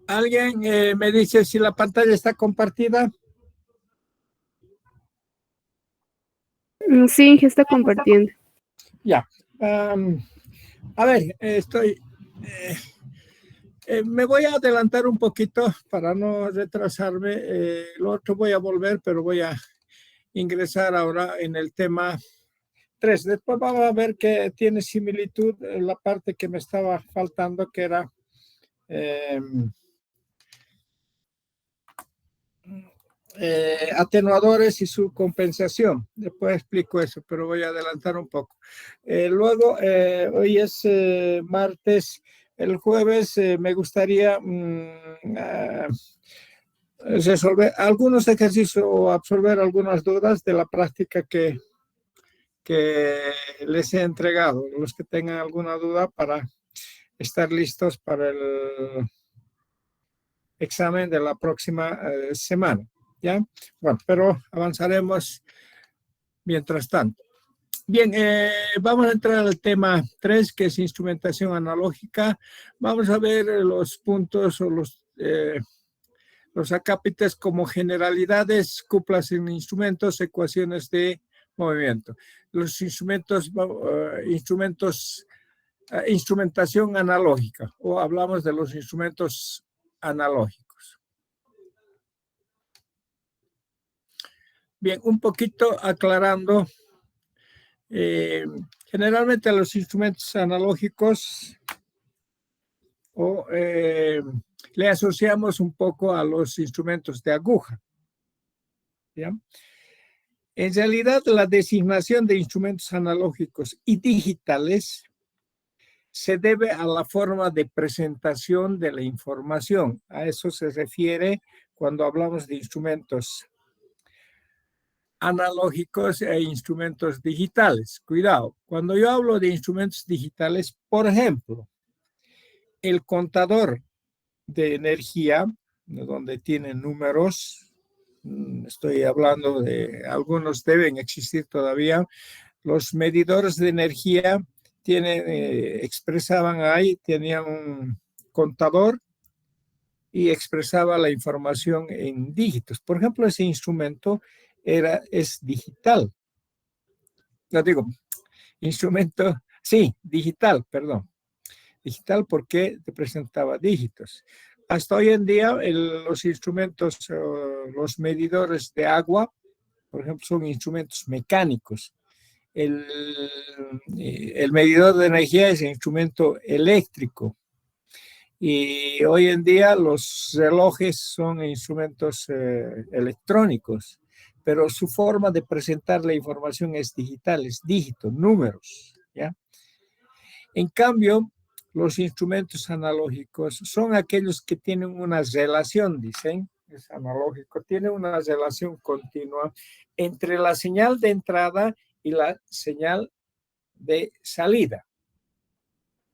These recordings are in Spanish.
¿Alguien me dice si la pantalla está compartida? Sí, está compartiendo. Ya. A ver, me voy a adelantar un poquito para no retrasarme. Lo otro voy a volver, pero voy a ingresar ahora en el tema 3. Después vamos a ver que tiene similitud en la parte que me estaba faltando, que era atenuadores y su compensación. Después explico eso, pero voy a adelantar un poco. Luego, hoy es martes. El jueves me gustaría resolver algunos ejercicios o absorber algunas dudas de la práctica que les he entregado. Los que tengan alguna duda para estar listos para el examen de la próxima semana. ¿Ya? Bueno, pero avanzaremos mientras tanto. Bien, vamos a entrar al tema 3, que es instrumentación analógica. Vamos a ver los puntos o los acápites como generalidades, cuplas en instrumentos, ecuaciones de movimiento. Los instrumentación analógica, o hablamos de los instrumentos analógicos. Bien, un poquito aclarando. Generalmente los instrumentos analógicos le asociamos un poco a los instrumentos de aguja. ¿Ya? En realidad, la designación de instrumentos analógicos y digitales se debe a la forma de presentación de la información. A eso se refiere cuando hablamos de instrumentos analógicos e instrumentos digitales. Cuidado, cuando yo hablo de instrumentos digitales, por ejemplo, el contador de energía, donde tiene números, estoy hablando de algunos deben existir todavía, los medidores de energía expresaban ahí, tenían un contador y expresaba la información en dígitos. Por ejemplo, ese instrumento es digital. No digo, instrumento, sí, digital, perdón. Digital porque te presentaba dígitos. Hasta hoy en día los instrumentos, los medidores de agua, por ejemplo, son instrumentos mecánicos. El medidor de energía es un instrumento eléctrico. Y hoy en día los relojes son instrumentos electrónicos, pero su forma de presentar la información es digital, es dígitos, números, ¿ya? En cambio, los instrumentos analógicos son aquellos que tienen una relación, dicen, es analógico, tiene una relación continua entre la señal de entrada y la señal de salida,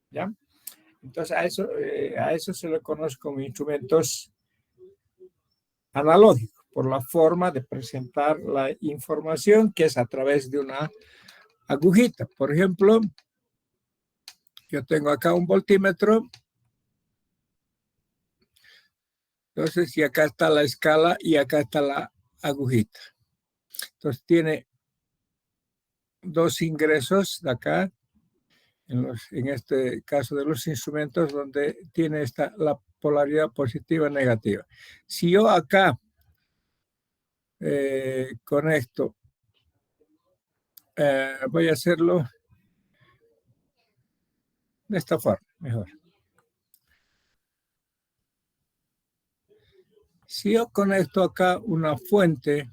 ¿ya? Entonces, a eso se le conoce como instrumentos analógicos, por la forma de presentar la información que es a través de una agujita. Por ejemplo, yo tengo acá un voltímetro. Entonces, y acá está la escala y acá está la agujita. Entonces, tiene dos ingresos de acá, en este caso de los instrumentos, donde tiene la polaridad positiva y negativa. Si yo acá conecto, voy a hacerlo de esta forma, mejor. Si yo conecto acá una fuente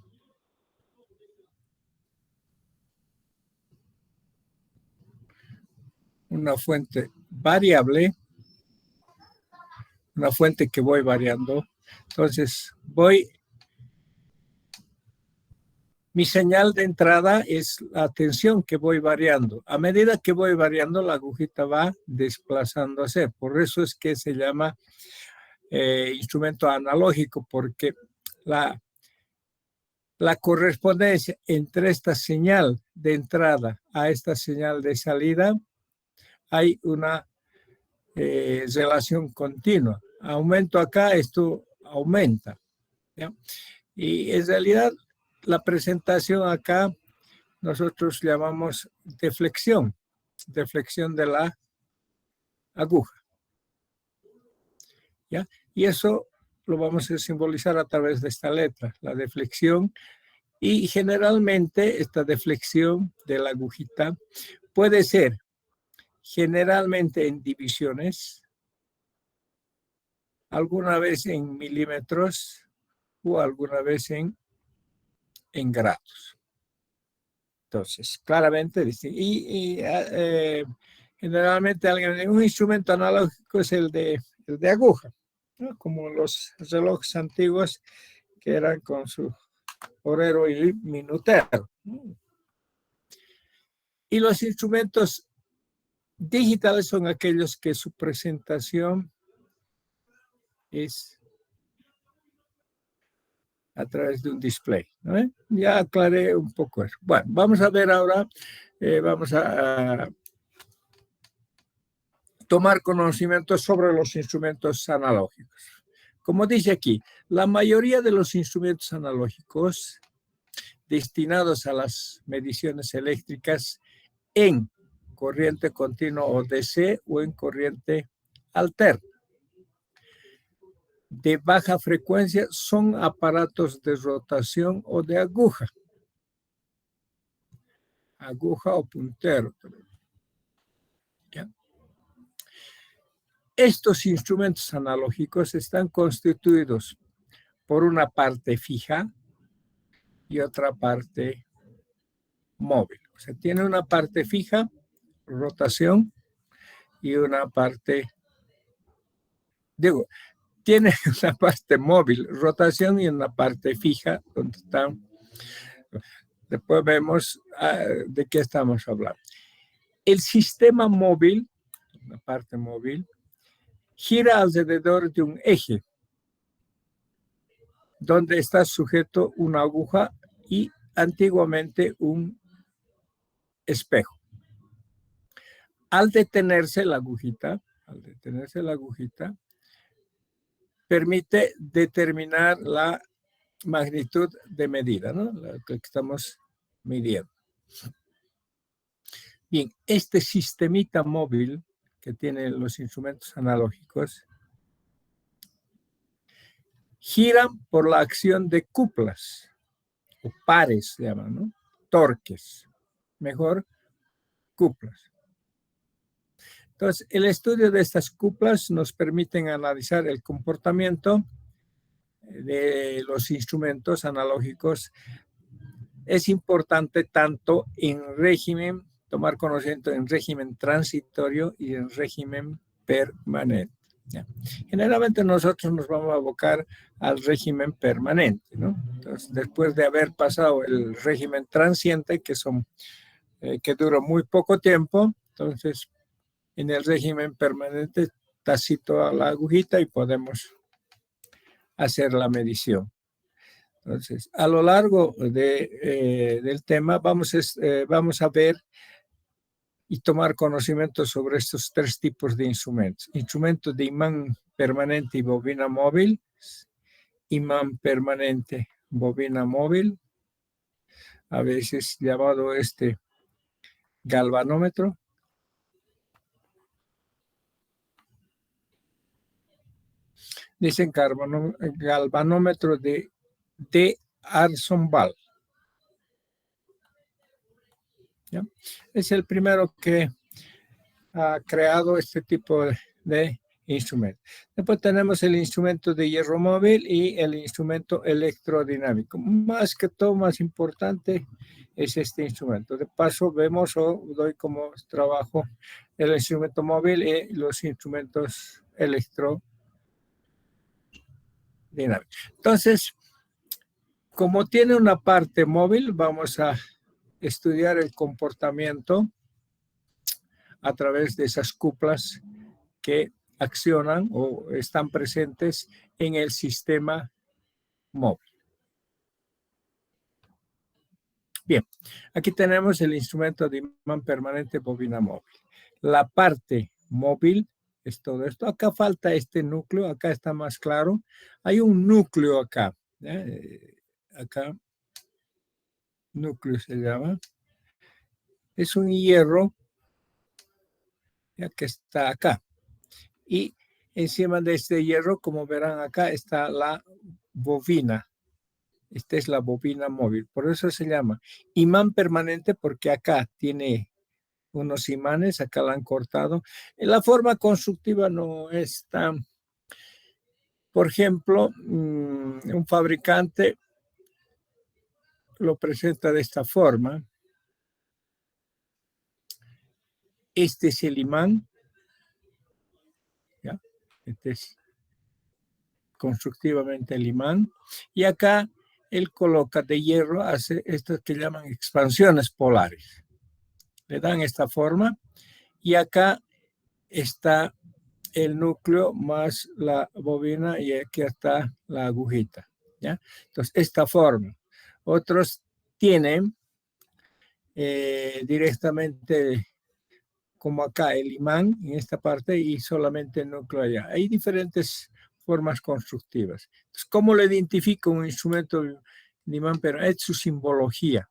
variable, una fuente que voy variando, entonces mi señal de entrada es la tensión que voy variando. A medida que voy variando, la agujita va desplazándose. Por eso es que se llama instrumento analógico, porque la correspondencia entre esta señal de entrada a esta señal de salida, hay una relación continua. aumento acá, esto aumenta, ¿ya? Y en realidad la presentación acá nosotros llamamos deflexión de la aguja, ¿ya? Y eso lo vamos a simbolizar a través de esta letra, la deflexión. Y generalmente esta deflexión de la agujita puede ser generalmente en divisiones, alguna vez en milímetros o alguna vez en grados. Entonces, claramente, generalmente un instrumento analógico es el de aguja, ¿no? Como los relojes antiguos que eran con su horero y minutero. Y los instrumentos digitales son aquellos que su presentación es a través de un display, ¿no? Ya aclaré un poco eso. Bueno, vamos a ver ahora, vamos a tomar conocimiento sobre los instrumentos analógicos. Como dice aquí, la mayoría de los instrumentos analógicos destinados a las mediciones eléctricas en corriente continua o DC o en corriente alterna de baja frecuencia son aparatos de rotación o de aguja o puntero. ¿Ya? Estos instrumentos analógicos están constituidos por una parte fija y otra parte móvil. O sea, tiene una parte fija, rotación, y una parte, tiene una parte móvil, rotación, y una parte fija, donde están. Después vemos de qué estamos hablando. El sistema móvil, la parte móvil, gira alrededor de un eje, donde está sujeto una aguja y antiguamente un espejo. Al detenerse la agujita, permite determinar la magnitud de medida, ¿no? Lo que estamos midiendo. Bien, este sistemita móvil que tienen los instrumentos analógicos giran por la acción de cuplas, o pares se llaman, ¿no? Torques, mejor cuplas. Entonces, el estudio de estas cuplas nos permite analizar el comportamiento de los instrumentos analógicos. Es importante tanto en régimen, tomar conocimiento en régimen transitorio y en régimen permanente. ¿Ya? Generalmente nosotros nos vamos a abocar al régimen permanente, ¿no? Entonces, después de haber pasado el régimen transiente, que dura muy poco tiempo, entonces en el régimen permanente tacito a la agujita y podemos hacer la medición. Entonces, a lo largo del tema vamos a ver y tomar conocimiento sobre estos tres tipos de instrumentos. Instrumentos de imán permanente y bobina móvil, imán permanente, bobina móvil, a veces llamado galvanómetro. Dicen galvanómetro de D'Arsonval. ¿Ya? Es el primero que ha creado este tipo de instrumento. Después tenemos el instrumento de hierro móvil y el instrumento electrodinámico. Más que todo, más importante es este instrumento. De paso, vemos o doy como trabajo el instrumento móvil y los instrumentos electrodinámicos. Entonces, como tiene una parte móvil, vamos a estudiar el comportamiento a través de esas cuplas que accionan o están presentes en el sistema móvil. Bien, aquí tenemos el instrumento de imán permanente bobina móvil. La parte móvil es todo esto. Acá falta este núcleo, acá está más claro. Hay un núcleo acá. Acá, núcleo se llama. Es un hierro, ya que está acá. Y encima de este hierro, como verán acá, está la bobina. Esta es la bobina móvil. Por eso se llama imán permanente, porque acá tiene unos imanes, acá la han cortado. La forma constructiva no es tan... Por ejemplo, un fabricante lo presenta de esta forma. Este es el imán. ¿Ya? Este es constructivamente el imán. Y acá él coloca de hierro, hace estas que llaman expansiones polares. Le dan esta forma. Y acá está el núcleo más la bobina y aquí está la agujita. ¿Ya? Entonces, esta forma. Otros tienen directamente como acá el imán en esta parte y solamente el núcleo allá. Hay diferentes formas constructivas. Entonces, ¿cómo le identifico un instrumento de imán? Pero es su simbología.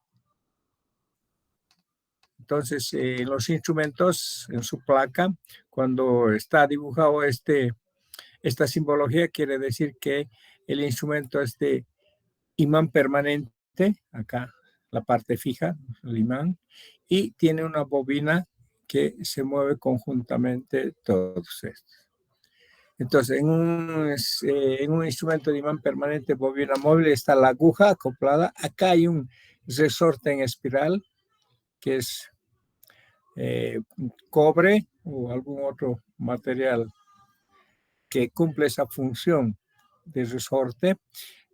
Entonces, en los instrumentos, en su placa, cuando está dibujado esta simbología, quiere decir que el instrumento es de imán permanente, acá la parte fija, el imán, y tiene una bobina que se mueve conjuntamente todos estos. Entonces, en un instrumento de imán permanente, bobina móvil, está la aguja acoplada. Acá hay un resorte en espiral, que es cobre o algún otro material que cumple esa función de resorte.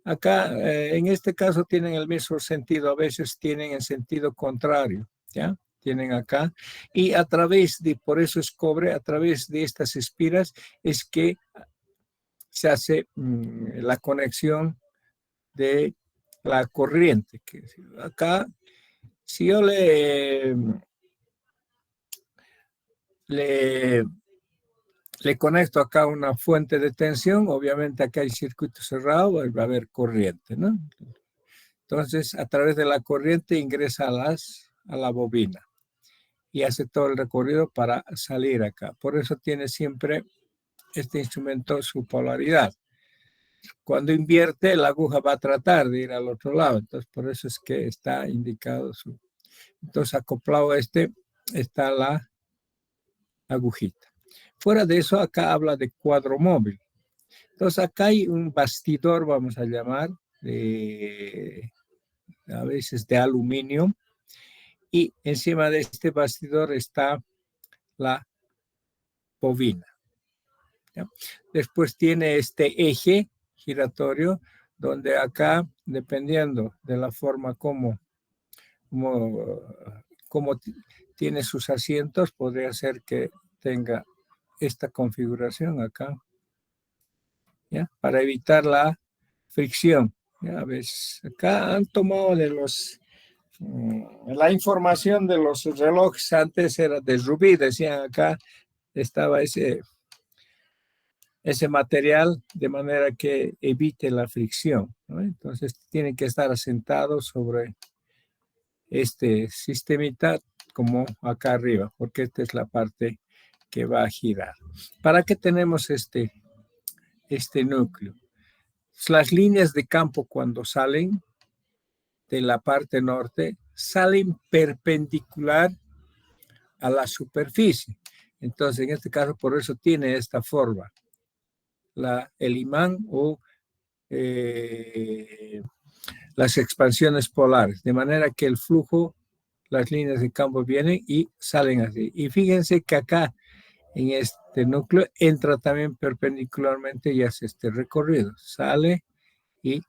Acá, en este caso, tienen el mismo sentido, a veces tienen el sentido contrario, ¿ya? Tienen acá, y a través de, por eso es cobre, a través de estas espiras es que se hace la conexión de la corriente. Que acá, si yo le conecto acá una fuente de tensión, obviamente acá hay circuito cerrado, va a haber corriente, ¿no? Entonces, a través de la corriente ingresa a la bobina y hace todo el recorrido para salir acá. Por eso tiene siempre este instrumento su polaridad. Cuando invierte, la aguja va a tratar de ir al otro lado. Entonces, por eso es que está indicado su... Entonces, acoplado a este está la agujita. Fuera de eso, acá habla de cuadro móvil. Entonces, acá hay un bastidor, vamos a llamar, a veces de aluminio, y encima de este bastidor está la bobina. ¿Ya? Después tiene este eje giratorio, donde acá, dependiendo de la forma como tiene sus asientos, podría ser que tenga esta configuración acá, ¿ya? Para evitar la fricción. Ya ves, acá han tomado de la información de los relojes, antes era de rubí, decían acá, estaba ese material de manera que evite la fricción, ¿no? Entonces tienen que estar asentados sobre este sistemita como acá arriba, porque esta es la parte que va a girar. ¿Para qué tenemos este núcleo? Las líneas de campo cuando salen de la parte norte salen perpendicular a la superficie. Entonces, en este caso, por eso tiene esta forma. El imán o las expansiones polares, de manera que el flujo, las líneas de campo vienen y salen así. Y fíjense que acá, en este núcleo, entra también perpendicularmente y hace este recorrido. Sale y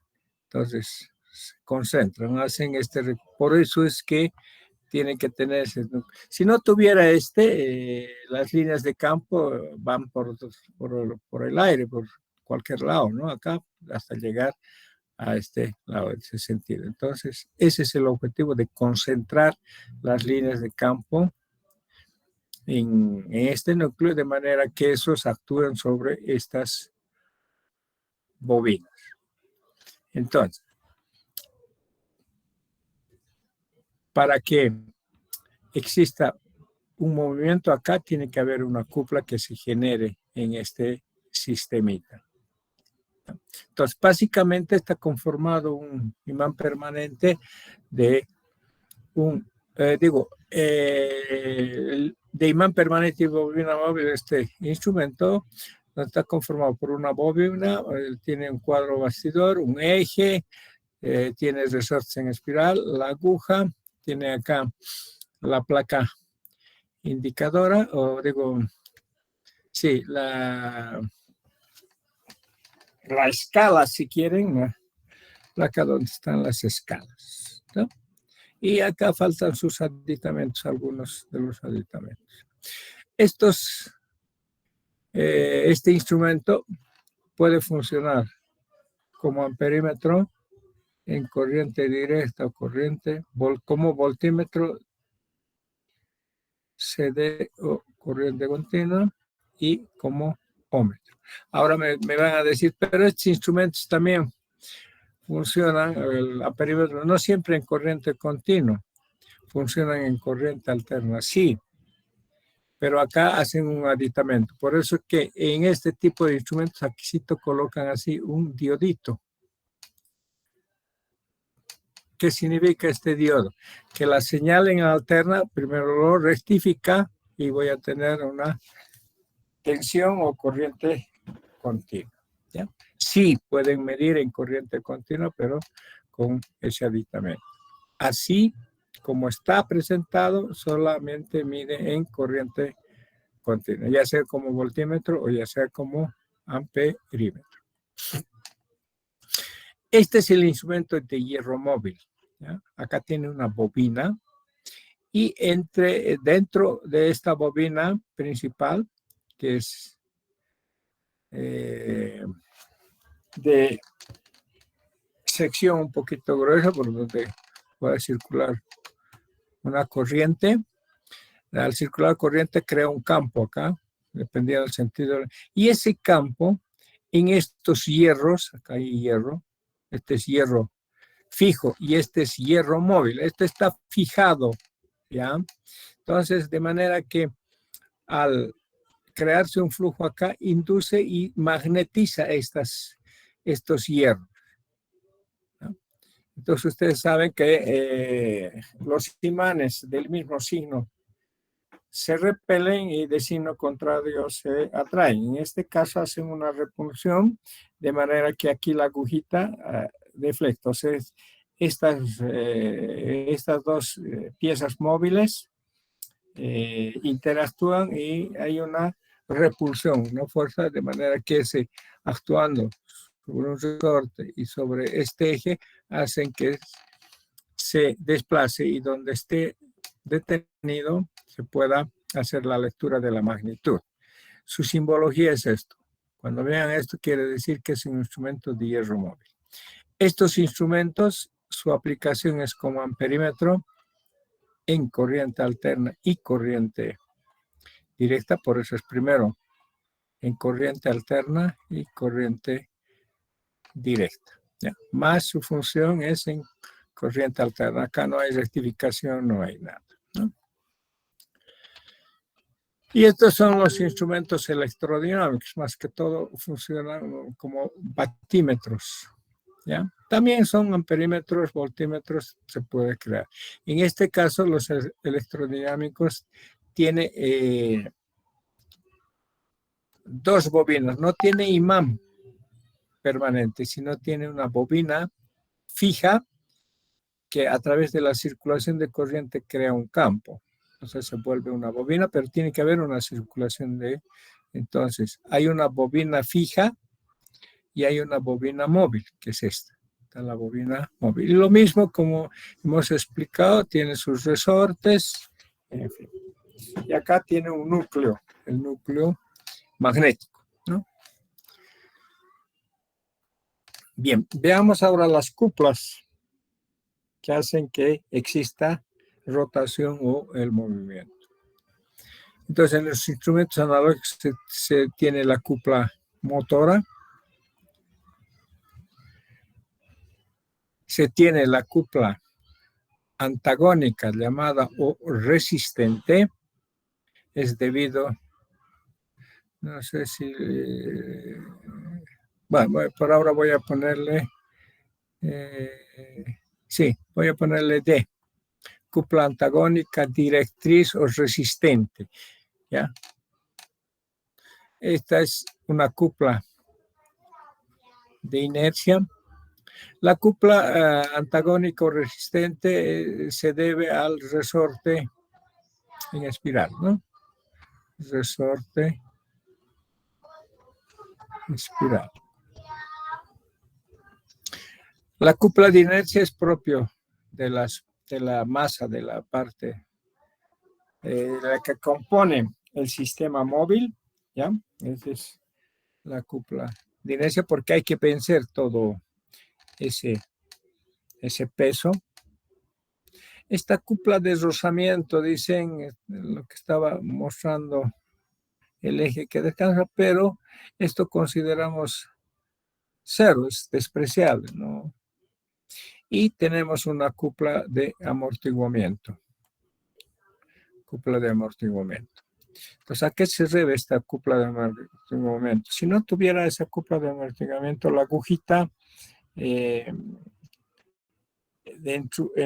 entonces se concentran, hacen por eso es que tienen que tener ese núcleo. Si no tuviera las líneas de campo van por el aire, por cualquier lado, ¿no? Acá hasta llegar a este lado, en ese sentido. Entonces, ese es el objetivo de concentrar las líneas de campo en este núcleo, de manera que esos actúan sobre estas bobinas. Entonces, para que exista un movimiento acá, tiene que haber una cupla que se genere en este sistemita. Entonces, básicamente está conformado un imán permanente de de imán permanente y bobina móvil. Este instrumento está conformado por una bobina, tiene un cuadro bastidor, un eje, tiene resortes en espiral, la aguja, tiene acá la placa indicadora, o digo, sí, la escala, si quieren, la placa donde están las escalas, ¿no? Y acá faltan sus aditamentos, algunos de los aditamentos. Este instrumento puede funcionar como amperímetro en corriente directa o corriente, como voltímetro, CD o corriente continua, y como ómetro. Ahora me van a decir, pero estos instrumentos también funcionan, el amperímetro, no siempre en corriente continua, funcionan en corriente alterna, sí, pero acá hacen un aditamento. Por eso es que en este tipo de instrumentos aquí sí colocan así un diodito. ¿Qué significa este diodo? Que la señal en alterna primero lo rectifica y voy a tener una tensión o corriente continua, ¿ya? Sí pueden medir en corriente continua, pero con ese aditamento. Así como está presentado, solamente mide en corriente continua, ya sea como voltímetro o ya sea como amperímetro. Este es el instrumento de hierro móvil, ¿ya? Acá tiene una bobina y dentro de esta bobina principal, que es de sección un poquito gruesa, por donde puede circular una corriente. Al circular corriente crea un campo acá, dependiendo del sentido. Y ese campo, en estos hierros, acá hay hierro, este es hierro fijo y este es hierro móvil. Este está fijado, ¿ya? Entonces, de manera que al crearse un flujo acá, induce y magnetiza estos hierros, ¿no? Entonces, ustedes saben que los imanes del mismo signo se repelen y de signo contrario se atraen. En este caso hacen una repulsión, de manera que aquí la agujita deflecta. Entonces, estas dos piezas móviles interactúan y hay una repulsión, una fuerza, de manera que actuando sobre un resorte y sobre este eje, hacen que se desplace y donde esté detenido se pueda hacer la lectura de la magnitud. Su simbología es esto. Cuando vean esto, quiere decir que es un instrumento de hierro móvil. Estos instrumentos, su aplicación es como amperímetro en corriente alterna y corriente directa, por eso es primero en corriente alterna y corriente directa, ¿ya? Más su función es en corriente alterna. Acá no hay rectificación, no hay nada, ¿no? Y estos son los instrumentos electrodinámicos, más que todo funcionan como batímetros, ¿ya? También son amperímetros, voltímetros, se puede crear. En este caso, los electrodinámicos tienen dos bobinas, no tiene imán permanente, sino tiene una bobina fija que a través de la circulación de corriente crea un campo. Entonces se vuelve una bobina, pero tiene que haber una circulación Entonces, hay una bobina fija y hay una bobina móvil, que es esta. Está la bobina móvil. Y lo mismo, como hemos explicado, tiene sus resortes, en fin. Y acá tiene un núcleo, el núcleo magnético, ¿no? Bien, veamos ahora las cuplas que hacen que exista rotación o el movimiento. Entonces, en los instrumentos analógicos se tiene la cupla motora, se tiene la cupla antagónica llamada o resistente, es debido, no sé si, bueno, por ahora voy a ponerle, sí, voy a ponerle D, cupla antagónica, directriz o resistente, ¿ya? Esta es una cupla de inercia. La cupla antagónica o resistente se debe al resorte en espiral, ¿no? Resorte espiral. La cupla de inercia es propio de la masa de la parte la que compone el sistema móvil, ¿ya? Esa es la cupla de inercia porque hay que vencer todo ese peso. Esta cupla de rozamiento, dicen, lo que estaba mostrando el eje que descansa, pero esto consideramos cero, es despreciable, ¿no? Y tenemos una cupla de amortiguamiento. Cupla de amortiguamiento. Entonces, ¿a qué se debe esta cupla de amortiguamiento? Si no tuviera esa cupla de amortiguamiento, la agujita en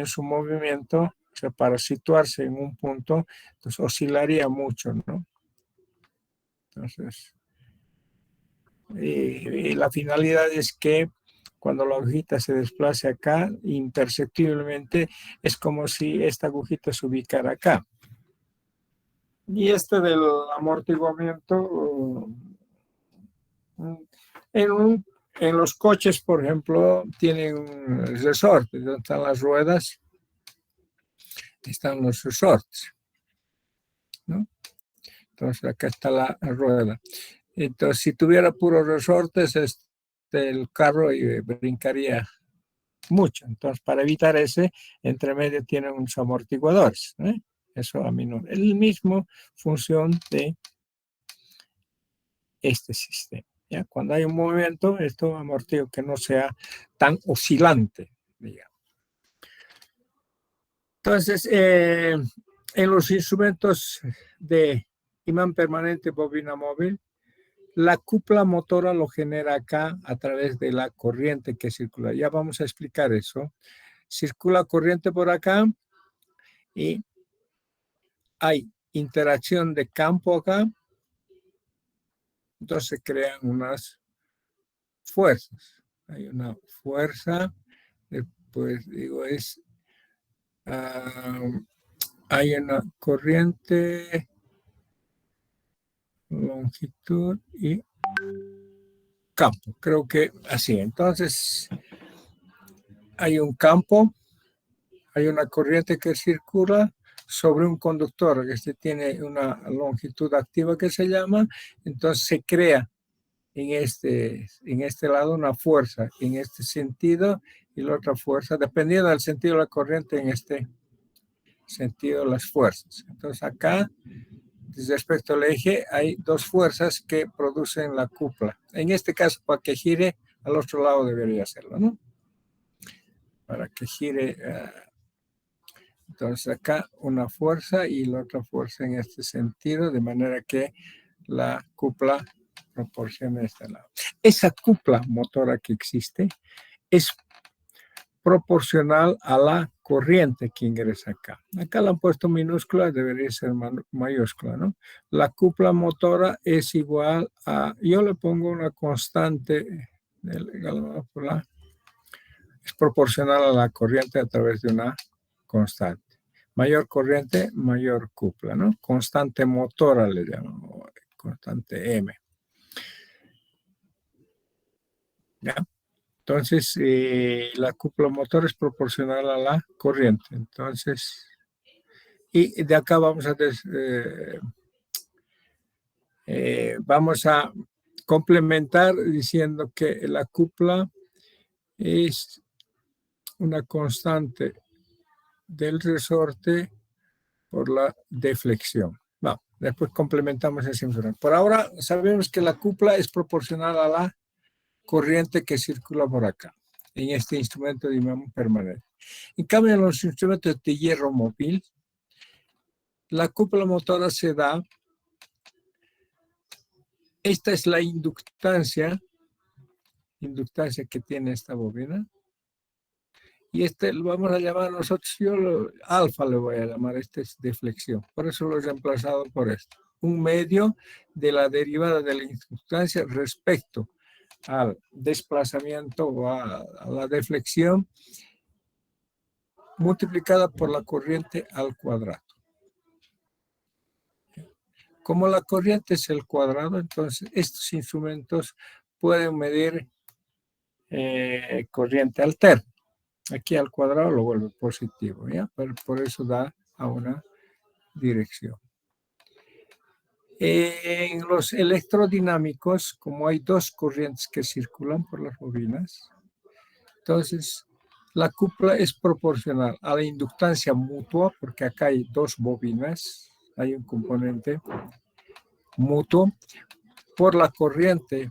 su movimiento, o sea, para situarse en un punto, entonces oscilaría mucho, ¿no? Entonces, y la finalidad es que cuando la agujita se desplace acá, imperceptiblemente, es como si esta agujita se ubicara acá. Y este del amortiguamiento, en los coches, por ejemplo, tienen resortes, donde están las ruedas, están los resortes, ¿no? Entonces acá está la rueda. Entonces, si tuviera puros resortes, el carro brincaría mucho. Entonces, para evitar ese, entre medio tienen unos amortiguadores, ¿eh? Eso a mí no. Es la misma función de este sistema, ¿ya? Cuando hay un movimiento, esto amortigua que no sea tan oscilante, digamos. Entonces, en los instrumentos de imán permanente bobina móvil, la cupla motora lo genera acá a través de la corriente que circula. Ya vamos a explicar eso. Circula corriente por acá y hay interacción de campo acá. Entonces se crean unas fuerzas. Hay una fuerza, después digo hay una corriente, longitud y campo. Creo que así. Entonces hay un campo, hay una corriente que circula sobre un conductor, que tiene una longitud activa que se llama, entonces se crea en este lado una fuerza en este sentido y la otra fuerza, dependiendo del sentido de la corriente, en este sentido las fuerzas. Entonces acá, respecto al eje, hay dos fuerzas que producen la cupla. En este caso, para que gire, al otro lado debería hacerlo, ¿no? Para que gire... entonces acá una fuerza y la otra fuerza en este sentido, de manera que la cupla proporciona este lado. Esa cupla motora que existe es proporcional a la corriente que ingresa acá. Acá la han puesto minúscula, debería ser mayúscula, ¿no? La cupla motora es igual a, yo le pongo una constante es proporcional a la corriente a través de una constante. Mayor corriente, mayor cupla, ¿no? Constante motora le llamamos, constante M. ¿Ya? Entonces, la cupla motora es proporcional a la corriente. Entonces, y de acá vamos a complementar diciendo que la cupla es una constante del resorte por la deflexión. Vamos. Después complementamos esa información. Por ahora sabemos que la cupla es proporcional a la corriente que circula por acá, en este instrumento de imán permanente. En cambio, en los instrumentos de hierro móvil, la cupla motora se da, esta es la inductancia que tiene esta bobina, y este lo vamos a llamar nosotros, alfa le voy a llamar, este es deflexión, por eso lo he reemplazado por esto, un medio de la derivada de la inductancia respecto al desplazamiento o a la deflexión multiplicada por la corriente al cuadrado. Como la corriente es el cuadrado, entonces estos instrumentos pueden medir corriente alterna. Aquí al cuadrado lo vuelve positivo, ¿ya? Por eso da a una dirección. En los electrodinámicos, como hay dos corrientes que circulan por las bobinas, entonces la cupla es proporcional a la inductancia mutua, porque acá hay dos bobinas, hay un componente mutuo, por la corriente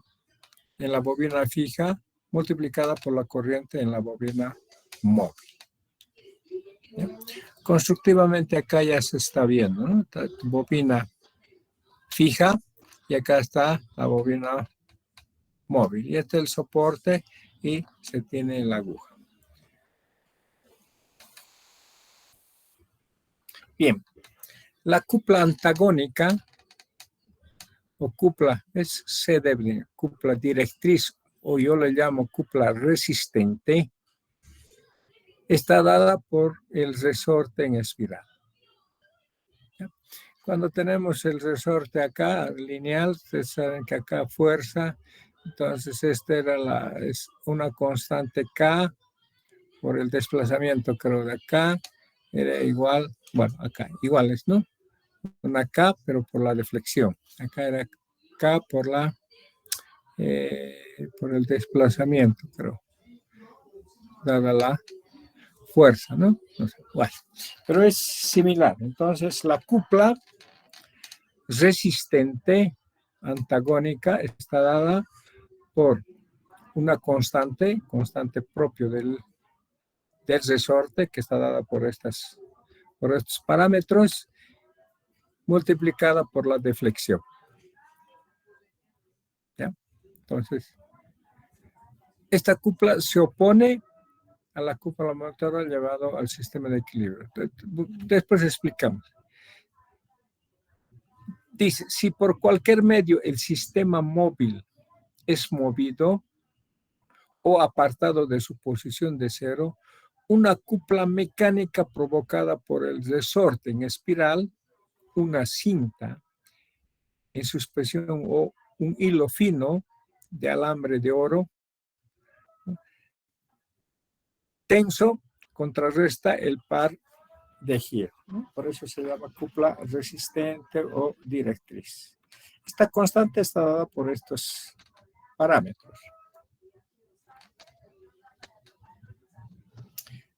en la bobina fija multiplicada por la corriente en la bobina móvil. ¿Ya? Constructivamente acá ya se está viendo, ¿no? Bobina fija y acá está la bobina móvil. Y este es el soporte y se tiene la aguja. Bien, la cupla antagónica o cupla es CW, cupla directriz o yo le llamo cupla resistente, está dada por el resorte en espiral. ¿Ya? Cuando tenemos el resorte acá, lineal, ustedes saben que acá fuerza, entonces esta era es una constante K por el desplazamiento, creo, de acá, era igual, bueno, acá, iguales, ¿no? Una K, pero por la deflexión. Acá era K por el desplazamiento, creo, dada la fuerza, ¿no? No sé, bueno, pero es similar. Entonces, la cupla resistente antagónica está dada por una constante propio del resorte, que está dada por estos parámetros, multiplicada por la deflexión. ¿Ya? Entonces, esta cupla se opone a la cupla motora llevado al sistema de equilibrio. Después explicamos. Dice, si por cualquier medio el sistema móvil es movido o apartado de su posición de cero, una cupla mecánica provocada por el resorte en espiral, una cinta en suspensión o un hilo fino de alambre de oro tenso contrarresta el par de giro, ¿no? Por eso se llama cupla resistente o directriz. Esta constante está dada por estos parámetros.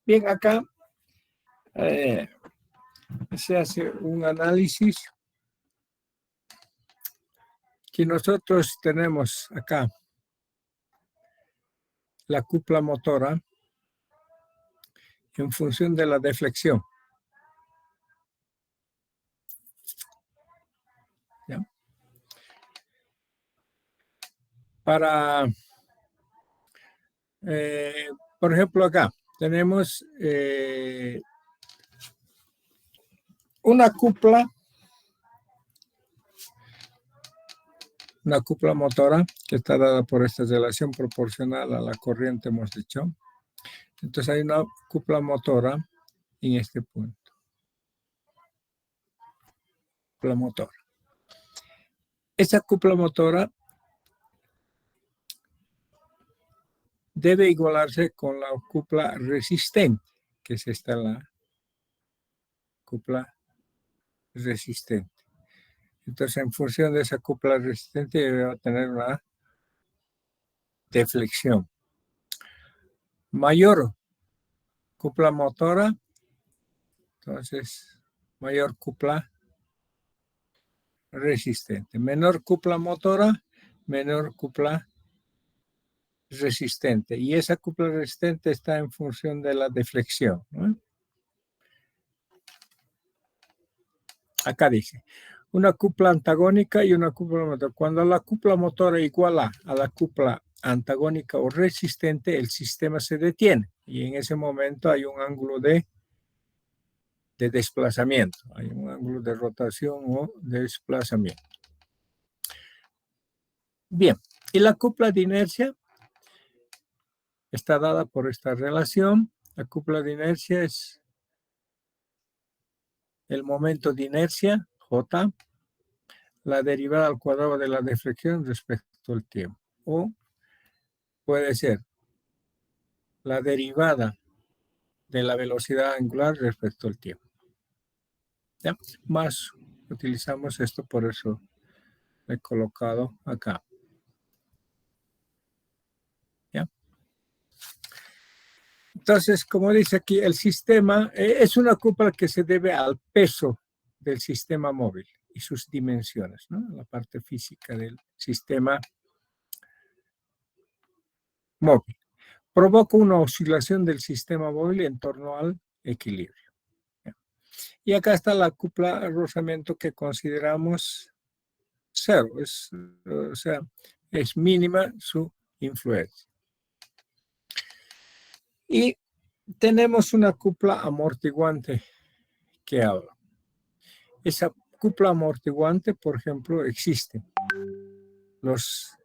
Bien, acá se hace un análisis que nosotros tenemos acá la cupla motora en función de la deflexión. ¿Ya? Por ejemplo, acá tenemos una cupla motora que está dada por esta relación proporcional a la corriente, hemos dicho. Entonces hay una cupla motora en este punto. Cupla motora. Esa cupla motora debe igualarse con la cupla resistente, que es esta la cupla resistente. Entonces, en función de esa cupla resistente, debe tener una deflexión. Mayor cupla motora, entonces, mayor cupla resistente. Menor cupla motora, menor cupla resistente. Y esa cupla resistente está en función de la deflexión, ¿no? Acá dice, una cupla antagónica y una cupla motora. Cuando la cupla motora iguala a la cupla antagónica o resistente, el sistema se detiene. Y en ese momento hay un ángulo de desplazamiento. Hay un ángulo de rotación o de desplazamiento. Bien, y la cupla de inercia está dada por esta relación. La cupla de inercia es el momento de inercia, J, la derivada al cuadrado de la deflexión respecto al tiempo. O puede ser la derivada de la velocidad angular respecto al tiempo. ¿Ya? Más utilizamos esto, por eso he colocado acá. ¿Ya? Entonces, como dice aquí, el sistema es una cupla que se debe al peso del sistema móvil y sus dimensiones, ¿no? La parte física del sistema móvil. Provoca una oscilación del sistema móvil en torno al equilibrio. ¿Ya? Y acá está la cupla rozamiento que consideramos cero, o sea, es mínima su influencia. Y tenemos una cupla amortiguante que habla. Esa cupla amortiguante, por ejemplo, existe. Los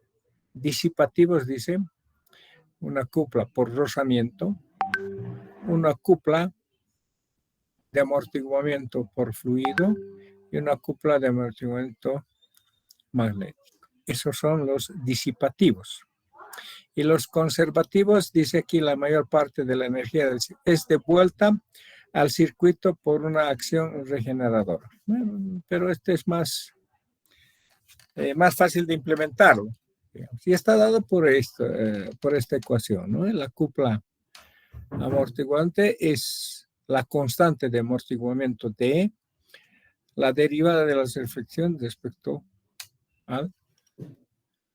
disipativos dicen una cupla por rozamiento, una cupla de amortiguamiento por fluido y una cupla de amortiguamiento magnético. Esos son los disipativos. Y los conservativos, dice aquí, la mayor parte de la energía es devuelta al circuito por una acción regeneradora. Bueno, pero este es más fácil de implementarlo. Y está dado por esta ecuación, ¿no? La cupla amortiguante es la constante de amortiguamiento de la derivada de la reflexión respecto al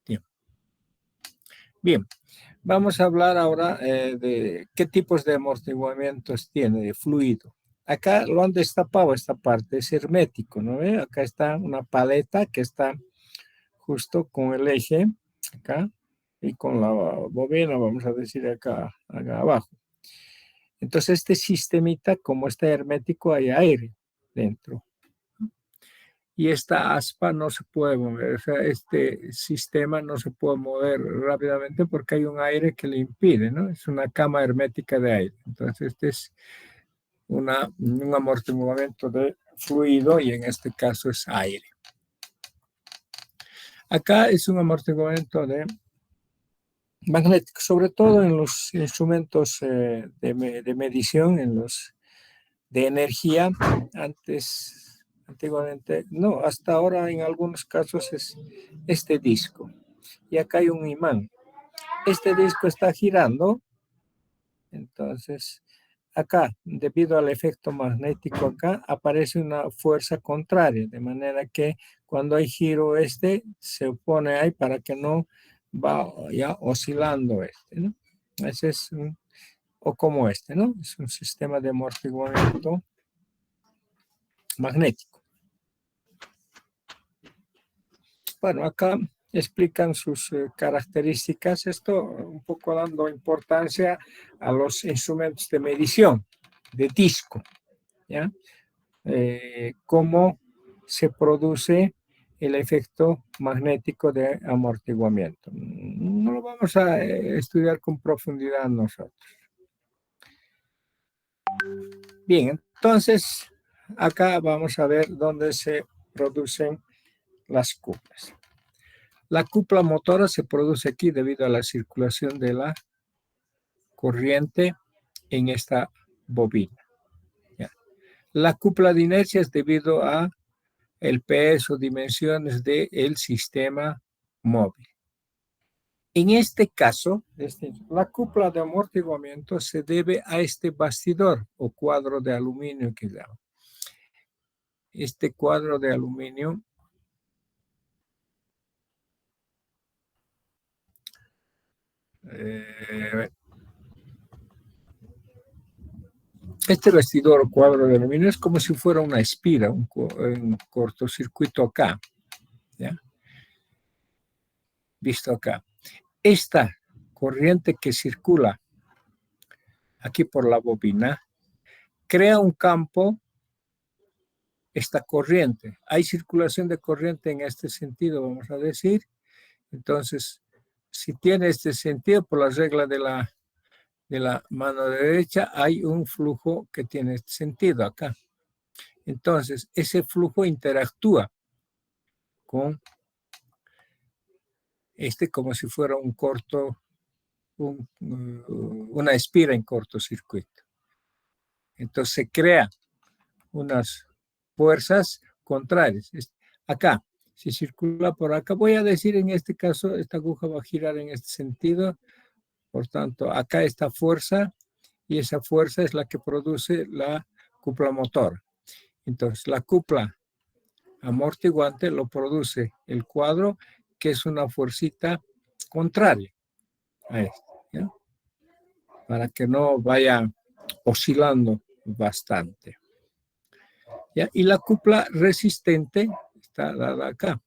tiempo. Bien, vamos a hablar ahora de qué tipos de amortiguamientos tiene de fluido. Acá lo han destapado esta parte, es hermético, ¿no ve? Acá está una paleta que está justo con el eje, acá, y con la bobina, vamos a decir acá abajo. Entonces este sistemita, como está hermético, hay aire dentro. Y esta aspa no se puede mover, o sea, este sistema no se puede mover rápidamente porque hay un aire que le impide, ¿no? Es una cama hermética de aire. Entonces este es un amortiguamiento de fluido y en este caso es aire. Acá es un amortiguamiento de magnético, sobre todo en los instrumentos de medición, en los de energía. Antiguamente, no, hasta ahora en algunos casos es este disco. Y acá hay un imán. Este disco está girando, entonces acá, debido al efecto magnético acá, aparece una fuerza contraria, de manera que cuando hay giro se pone ahí para que no vaya oscilando ¿no? Ese es o como ¿no? Es un sistema de amortiguamiento magnético. Bueno, acá explican sus características, esto un poco dando importancia a los instrumentos de medición, de disco, ¿ya? Cómo se produce el efecto magnético de amortiguamiento. No lo vamos a estudiar con profundidad nosotros. Bien, entonces acá vamos a ver dónde se producen las cuplas. La cupla motora se produce aquí debido a la circulación de la corriente en esta bobina. ¿Ya? La cupla de inercia es debido a el peso, dimensiones del sistema móvil. En este caso, la cupla de amortiguamiento se debe a este bastidor o cuadro de aluminio que llaman. Este cuadro de aluminio Este bastidor o cuadro de aluminio es como si fuera una espira, un cortocircuito acá, ¿ya? Visto acá. Esta corriente que circula aquí por la bobina crea un campo, esta corriente. Hay circulación de corriente en este sentido, vamos a decir. Entonces, si tiene este sentido, por la regla de la mano derecha, hay un flujo que tiene este sentido acá. Entonces, ese flujo interactúa con como si fuera un una espira en cortocircuito. Entonces, se crea unas fuerzas contrarias. Acá, si circula por acá, voy a decir en este caso, esta aguja va a girar en este sentido. Por tanto, acá está fuerza y esa fuerza es la que produce la cupla motora. Entonces, la cupla amortiguante lo produce el cuadro, que es una fuercita contraria a esto, ¿ya? Para que no vaya oscilando bastante. ¿Ya? Y la cupla resistente está dada acá.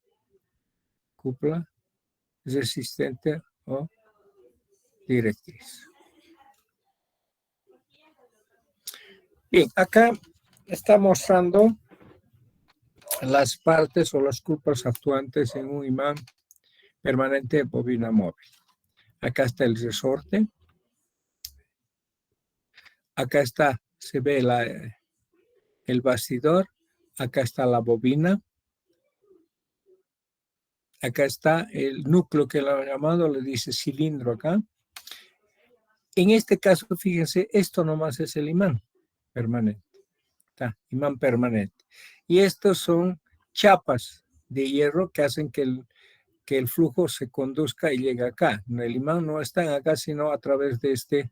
Cupla resistente o directriz. Bien, acá está mostrando las partes o las cuplas actuantes en un imán permanente de bobina móvil. Acá está el resorte. Acá está, se ve el bastidor. Acá está la bobina. Acá está el núcleo que lo han llamado, le dice cilindro acá. En este caso, fíjense, esto nomás es el imán permanente. Está, imán permanente. Y estos son chapas de hierro que hacen que el flujo se conduzca y llegue acá. El imán no está acá, sino a través de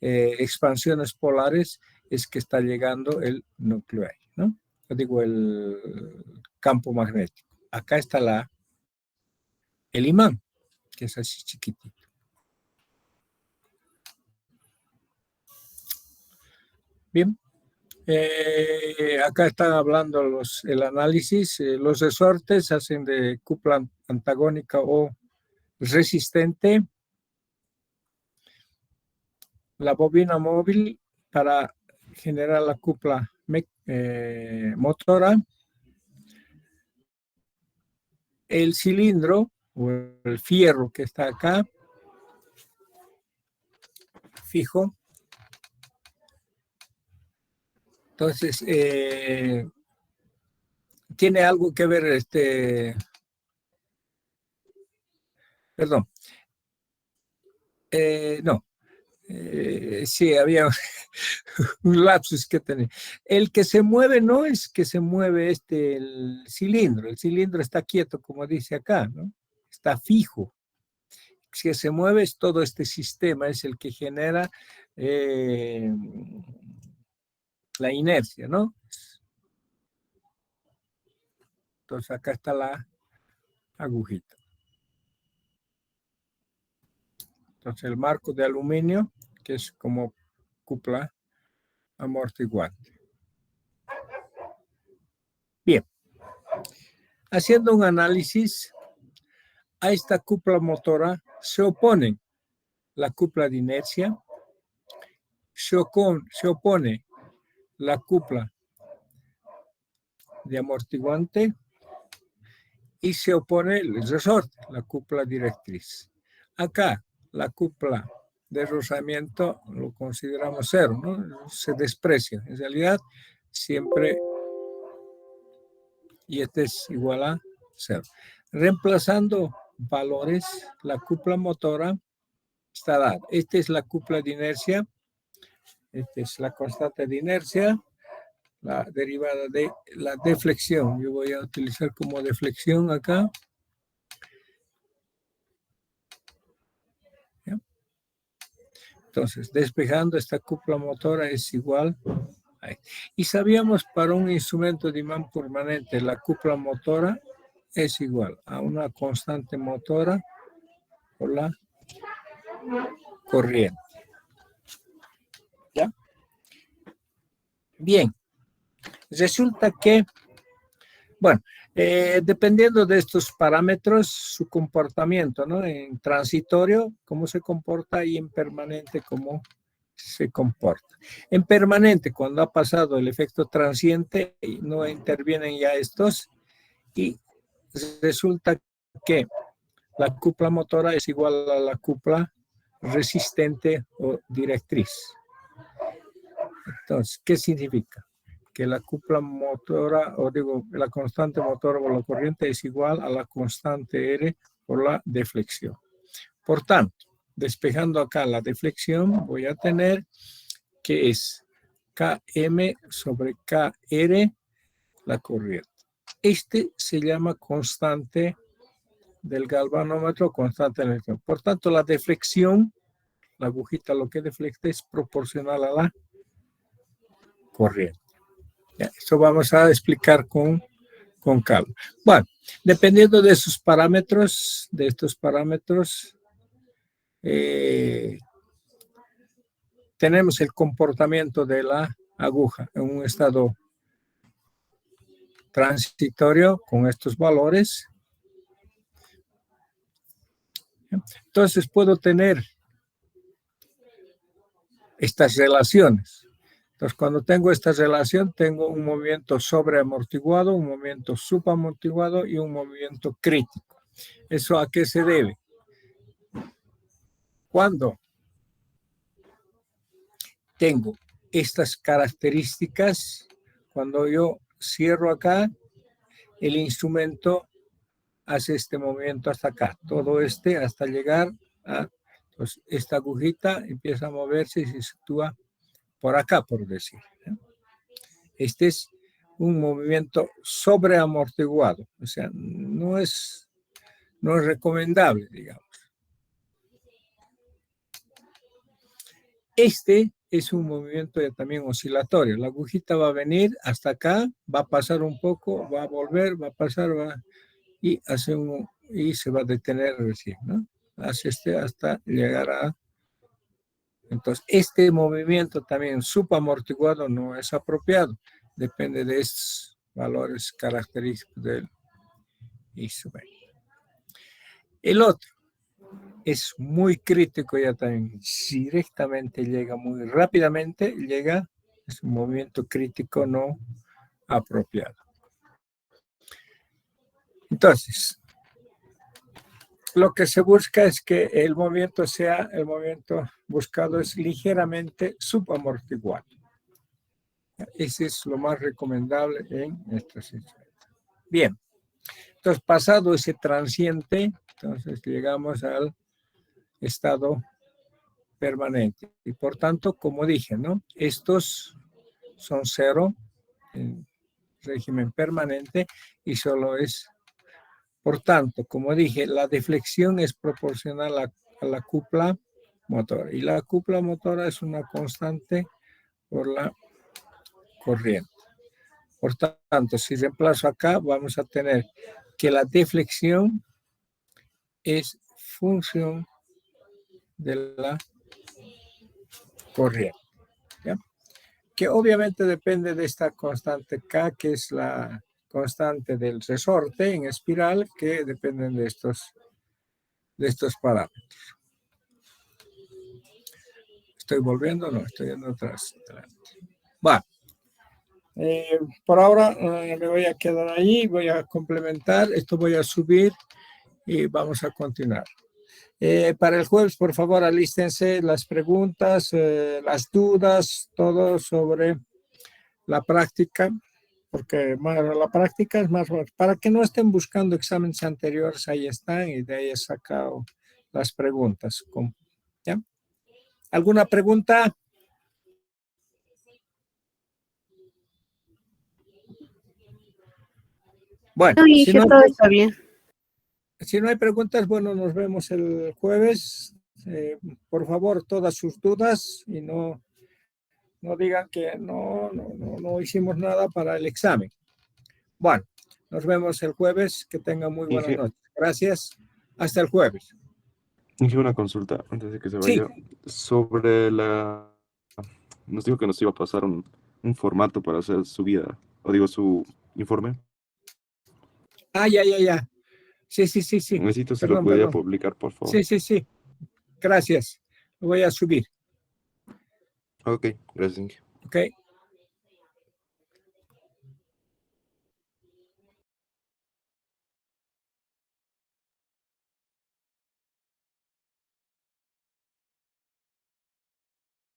expansiones polares es que está llegando el núcleo ahí, ¿no? Yo digo el campo magnético. Acá está el imán, que es así chiquitito. Bien. Acá están hablando el análisis. Los resortes hacen de cupla antagónica o resistente. La bobina móvil para generar la cupla motora. El cilindro o el fierro que está acá, fijo. Entonces, tiene algo que ver perdón. No. Sí, había un lapsus que tenía. El que se mueve no es que se mueve el cilindro. El cilindro está quieto, como dice acá, ¿no? Está fijo. Si se mueve es todo este sistema, es el que genera la inercia, ¿no? Entonces acá está la agujita. Entonces el marco de aluminio, que es como cupla amortiguante. Bien. Haciendo un análisis, a esta cupla motora se oponen la cupla de inercia, se opone la cupla de amortiguante y se opone el resorte, la cupla directriz. Acá la cupla de rozamiento lo consideramos cero, ¿no? Se desprecia. En realidad siempre, y este es igual a cero. Reemplazando valores, la cupla motora está dada. Esta es la cupla de inercia, esta es la constante de inercia, la derivada de la deflexión. Yo voy a utilizar como deflexión acá. ¿Ya? Entonces, despejando esta cupla motora es igual a esto. Y sabíamos para un instrumento de imán permanente, la cupla motora es igual a una constante motora por la corriente. ¿Ya? Bien, resulta que, bueno, dependiendo de estos parámetros, su comportamiento, ¿no? En transitorio, cómo se comporta, y en permanente, cómo se comporta. En permanente, cuando ha pasado el efecto transiente, no intervienen ya estos, y resulta que la cupla motora es igual a la cupla resistente o directriz. Entonces, ¿qué significa? Que la cupla motora, o digo, la constante motora por la corriente es igual a la constante R por la deflexión. Por tanto, despejando acá la deflexión, voy a tener que es Km sobre Kr la corriente. Este se llama constante del galvanómetro, constante de electrón. Por tanto, la deflexión, la agujita lo que deflecta es proporcional a la corriente. Ya, esto vamos a explicar con calma. Bueno, dependiendo de esos parámetros, de estos parámetros, tenemos el comportamiento de la aguja en un estado transitorio con estos valores. Entonces puedo tener estas relaciones. Entonces cuando tengo esta relación, tengo un movimiento sobreamortiguado, un movimiento subamortiguado y un movimiento crítico. ¿Eso a qué se debe? Cuando tengo estas características, cuando yo cierro acá, el instrumento hace este movimiento hasta acá, todo este hasta llegar a, entonces esta agujita empieza a moverse y se sitúa por acá, por decir. Este es un movimiento sobreamortiguado, o sea, no es recomendable, digamos. Este es un movimiento ya también oscilatorio. La agujita va a venir hasta acá, va a pasar un poco, va a volver, va a pasar, y hace y se va a detener recién, ¿no? Hace hasta llegar a... Entonces, este movimiento también subamortiguado no es apropiado. Depende de estos valores característicos del instrumento. El otro es muy crítico ya también. Directamente llega muy rápidamente, es un movimiento crítico no apropiado. Entonces, lo que se busca es que el movimiento buscado es ligeramente subamortiguado. Ese es lo más recomendable en estos instrumentos. Bien, entonces pasado ese transiente, entonces llegamos al estado permanente. Y por tanto, como dije, ¿no? Estos son cero en régimen permanente y solo es, por tanto, como dije, la deflexión es proporcional a la cupla motora. Y la cupla motora es una constante por la corriente. Por tanto, si reemplazo acá, vamos a tener que la deflexión es función de la corriente, ¿ya? Que obviamente depende de esta constante K, que es la constante del resorte en espiral, que dependen de estos parámetros. ¿Estoy volviendo? No, estoy yendo atrás. Bueno. Por ahora me voy a quedar ahí, voy a complementar, esto voy a subir y vamos a continuar. Para el jueves, por favor, alístense las preguntas, las dudas, todo sobre la práctica, porque la práctica es más, para que no estén buscando exámenes anteriores, ahí están y de ahí he sacado las preguntas. ¿Ya? ¿Alguna pregunta? Bueno, no, dije, todo está bien. Si no hay preguntas, bueno, nos vemos el jueves. Por favor, todas sus dudas y no digan que no hicimos nada para el examen. Bueno, nos vemos el jueves. Que tengan muy buenas noches. Gracias. Hasta el jueves. Dije una consulta antes de que se Sí. vaya sobre la... Nos dijo que nos iba a pasar un formato para hacer su vida, o digo, su informe. Ah, ya, ya, ya. Sí, sí, sí, sí. Necesito si lo Perdón, podía perdón. publicar, por favor. Sí, sí, sí. Gracias. Lo voy a subir. Ok, gracias, Inge. Ok.